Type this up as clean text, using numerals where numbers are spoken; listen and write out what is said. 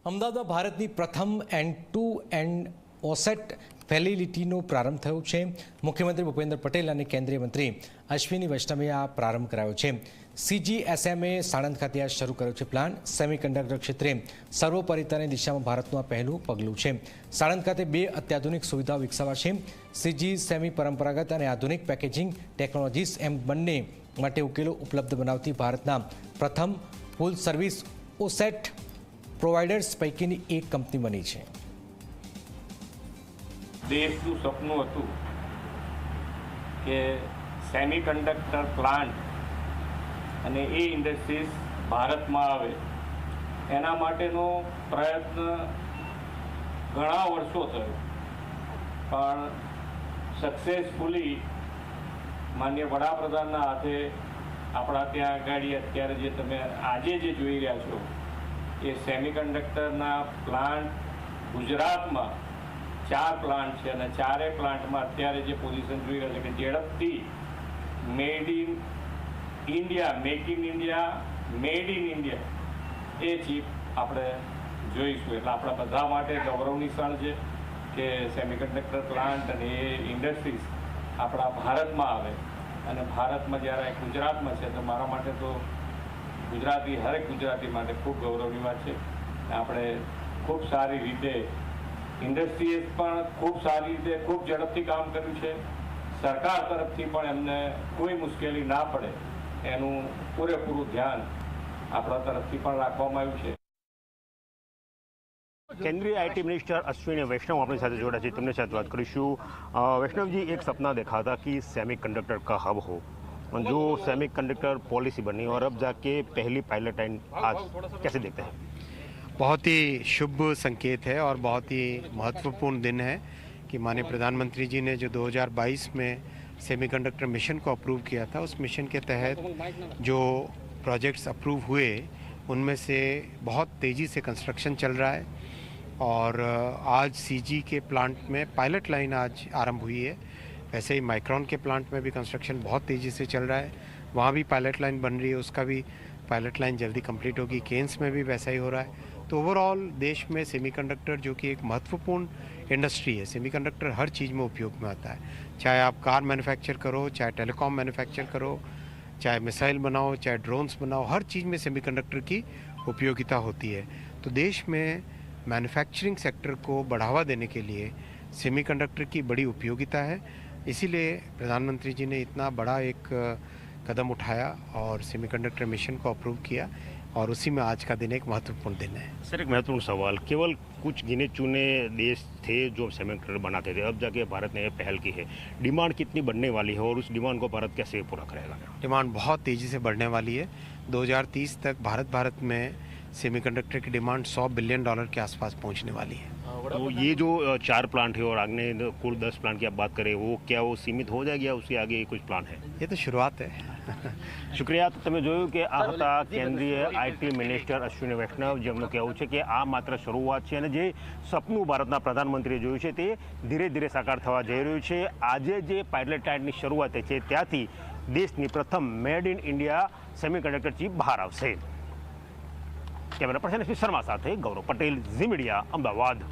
અમદાવાદમાં ભારતની પ્રથમ એન્ડ ટુ એન્ડ ઓસેટ ફેસિલિટીનો પ્રારંભ થયો છે। મુખ્યમંત્રી ભૂપેન્દ્ર પટેલ અને કેન્દ્રીય મંત્રી અશ્વિની વૈષ્ણવે આ પ્રારંભ કરાવ્યો છે। CGSMએ સાણંદ ખાતે આ શરૂ કર્યો છે પ્લાન્ટ। સેમિકન્ડક્ટર ક્ષેત્રે સર્વોપરિતાની દિશામાં ભારતનું આ પહેલું પગલું છે। સાણંદ ખાતે 2 અત્યાધુનિક સુવિધાઓ વિકસાવાશે। CGSME પરંપરાગત અને આધુનિક પેકેજિંગ ટેકનોલોજીસ એમ બંને માટે ઉકેલો ઉપલબ્ધ બનાવતી ભારતના પ્રથમ ફૂલ સર્વિસ ઓસેટ પ્રોવાઇડર્સ પૈકીની એક કંપની બની છે। દેશનું સપનું હતું કે સેમિકન્ડક્ટર પ્લાન્ટ અને એ ઇન્ડસ્ટ્રીઝ ભારતમાં આવે, એના માટેનો પ્રયત્ન ઘણા વર્ષો થયો, પણ સક્સેસફુલી માનનીય વડાપ્રધાનના હાથે આપણા ત્યાં આગળ અત્યારે જે તમે આજે જે જોઈ રહ્યા છો એ સેમિકન્ડક્ટરના પ્લાન્ટ ગુજરાતમાં 4 પ્લાન્ટ છે અને 4 પ્લાન્ટમાં અત્યારે જે પોઝિશન જોઈ રહ્યા છે કે ઝડપથી made in India, make in India, made in India એ ચીપ આપણે જોઈશું। એટલે આપણા બધા માટે ગૌરવની ક્ષણ છે કે સેમિકન્ડક્ટર પ્લાન્ટ અને એ ઇન્ડસ્ટ્રીઝ આપણા ભારતમાં આવે અને ભારતમાં જ્યારે ગુજરાતમાં છે તો મારા માટે તો ગુજરાતી, હરેક ગુજરાતી માટે ખૂબ ગૌરવની વાત છે। આપણે ખૂબ સારી રીતે ઇન્ડસ્ટ્રીએ પણ ખૂબ સારી રીતે ખૂબ ઝડપથી કામ કર્યું છે। સરકાર તરફથી પણ એમને કોઈ મુશ્કેલી ના પડે એનું પૂરેપૂરું ધ્યાન આપણા તરફથી પણ રાખવામાં આવ્યું છે। केंद्रीय आईटी मिनिस्टर अश्विनी वैष्णव अपने साथ जोड़ा है, तुमने साथ बात करीशू। वैष्णव जी, एक सपना देखा था कि सेमीकंडक्टर का हब हो, जो सेमीकंडक्टर पॉलिसी बनी और अब जाके पहली पायलट लाइन आज कैसे देखते हैं? बहुत ही शुभ संकेत है और बहुत ही महत्वपूर्ण दिन है कि माननीय प्रधानमंत्री जी ने जो 2022 में सेमीकंडक्टर मिशन को अप्रूव किया था, उस मिशन के तहत जो प्रोजेक्ट्स अप्रूव हुए उनमें से बहुत तेज़ी से कंस्ट्रक्शन चल रहा है और आज सीजी के प्लांट में पायलट लाइन आज आरंभ हुई है। वैसे ही माइक्रॉन के प्लांट में भी कंस्ट्रक्शन बहुत तेज़ी से चल रहा है, वहाँ भी पायलट लाइन बन रही है, उसका भी पायलट लाइन जल्दी कंप्लीट होगी। केन्स में भी वैसा ही हो रहा है। तो ओवरऑल देश में सेमीकंडक्टर जो कि एक महत्वपूर्ण इंडस्ट्री है, सेमीकंडक्टर हर चीज़ में उपयोग में आता है। चाहे आप कार मैन्युफैक्चर करो, चाहे टेलीकॉम मैन्युफैक्चर करो, चाहे मिसाइल बनाओ, चाहे ड्रोन्स बनाओ, हर चीज़ में सेमीकंडक्टर की उपयोगिता होती है। तो देश में मैन्युफैक्चरिंग सेक्टर को बढ़ावा देने के लिए सेमीकंडक्टर की बड़ी उपयोगिता है। इसीलिए प्रधानमंत्री जी ने इतना बड़ा एक कदम उठाया और सेमीकंडक्टर मिशन को अप्रूव किया और उसी में आज का दिन एक महत्वपूर्ण दिन है। सर, एक महत्वपूर्ण सवाल, केवल कुछ गिने चुने देश थे जो सेमीकंडक्टर बनाते थे, अब जाके भारत ने पहल की है। डिमांड कितनी बढ़ने वाली है और उस डिमांड को भारत कैसे पूरा करेगा? डिमांड बहुत तेज़ी से बढ़ने वाली है। 2030 तक भारत में सेमीकंडक्टर की डिमांड $100 बिलियन के आसपास पहुंचने वाली है। तो ये जो 4 प्लांट है और आगे कुल 10 प्लांट की आप बात करें, वो क्या वो सीमित हो जाएगी या उसके आगे कुछ प्लान है? ये तो शुरुआत है। शुक्रिया। तो તમે જોયું કે આ હતા કેન્દ્રીય આઈટી મિનિસ્ટર અશ્વિની વૈષ્ણવ, જેમનું કહેવું છે કે આ માત્ર શરૂઆત છે અને જે સપનું ભારતના પ્રધાનમંત્રીએ જોયું છે તે ધીરે ધીરે સાકાર થવા જઈ રહ્યું છે। આજે જે પાયલટ લાઇનની શરૂઆત છે ત્યાંથી દેશની પ્રથમ made in India semiconductor chip બહાર આવશે। કેમેરા પર્સન એસપી શર્મા સાથે ગૌરવ પટેલ, ઝી મીડિયા, અમદાવાદ।